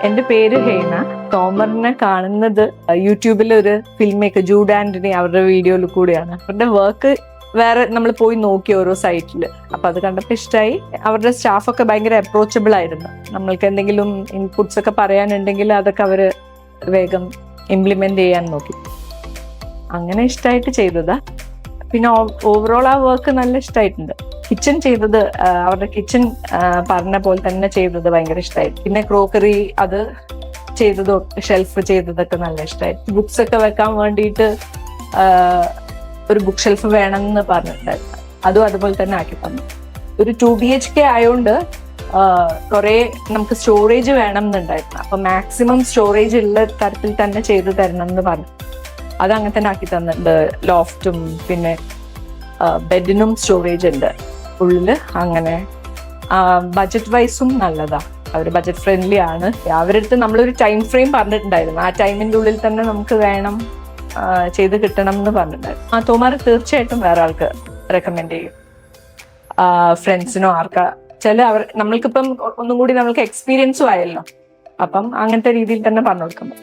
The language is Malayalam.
എന്റെ പേര് ഹേന. തോമറിനെ കാണുന്നത് യൂട്യൂബിലെ ഒരു ഫിൽം മേക്കർ ജൂഡ് ആന്റണി അവരുടെ വീഡിയോയിൽ കൂടിയാണ്. അവരുടെ വർക്ക് വേറെ നമ്മൾ പോയി നോക്കി ഓരോ സൈറ്റിൽ. അപ്പൊ അത് കണ്ടപ്പോൾ ഇഷ്ടമായി. അവരുടെ സ്റ്റാഫൊക്കെ ഭയങ്കര അപ്രോച്ചബിൾ ആയിരുന്നു. നമ്മൾക്ക് എന്തെങ്കിലും ഇൻപുട്സ് ഒക്കെ പറയാനുണ്ടെങ്കിൽ അതൊക്കെ അവര് വേഗം ഇംപ്ലിമെന്റ് ചെയ്യാൻ നോക്കി. അങ്ങനെ ഇഷ്ടമായിട്ട് ചെയ്തതാ. പിന്നെ ഓവറോൾ ആ വർക്ക് നല്ല ഇഷ്ടമായിട്ടുണ്ട്. കിച്ചൺ ചെയ്തത്, അവരുടെ കിച്ചൺ പറഞ്ഞ പോലെ തന്നെ ചെയ്തത് ഭയങ്കര ഇഷ്ടമായി. പിന്നെ ക്രോക്കറി അത് ചെയ്തതും ഷെൽഫ് ചെയ്തതൊക്കെ നല്ല ഇഷ്ടമായി. ബുക്സ് ഒക്കെ വെക്കാൻ വേണ്ടിയിട്ട് ഒരു ബുക്ക് ഷെൽഫ് വേണമെന്ന് പറഞ്ഞിട്ടുണ്ടായിരുന്നു. അതും അതുപോലെ തന്നെ ആക്കി തന്നു. ഒരു 2 BHK ആയതുകൊണ്ട് കുറെ നമുക്ക് സ്റ്റോറേജ് വേണം എന്നുണ്ടായിരുന്നു. അപ്പൊ മാക്സിമം സ്റ്റോറേജ് ഉള്ള തരത്തിൽ തന്നെ ചെയ്തു തരണം എന്ന് പറഞ്ഞു. അത് അങ്ങനെ തന്നെ ആക്കി തന്നിട്ടുണ്ട്. ലോഫ്റ്റും പിന്നെ ബെഡിനും സ്റ്റോറേജ് ഉണ്ട് ഉള്ളില്. അങ്ങനെ ബഡ്ജറ്റ് വൈസും നല്ലതാ. അവർ ബഡ്ജറ്റ് ഫ്രണ്ട്ലി ആണ്. അവരുടെ അടുത്ത് നമ്മളൊരു ടൈം ഫ്രെയിം പറഞ്ഞിട്ടുണ്ടായിരുന്നു. ആ ടൈമിന്റെ ഉള്ളിൽ തന്നെ നമുക്ക് വേണം ചെയ്ത് കിട്ടണം എന്ന് പറഞ്ഞിട്ടുണ്ടായിരുന്നു. തോമാർ തീർച്ചയായിട്ടും വേറെ ആൾക്ക് റെക്കമെൻഡ് ചെയ്യും. ഫ്രണ്ട്സിനോ ആർക്കാ നമ്മൾക്കിപ്പം ഒന്നും കൂടി നമ്മൾക്ക് എക്സ്പീരിയൻസും ആയല്ലോ. അപ്പം അങ്ങനത്തെ രീതിയിൽ തന്നെ പറഞ്ഞു കൊടുക്കണം.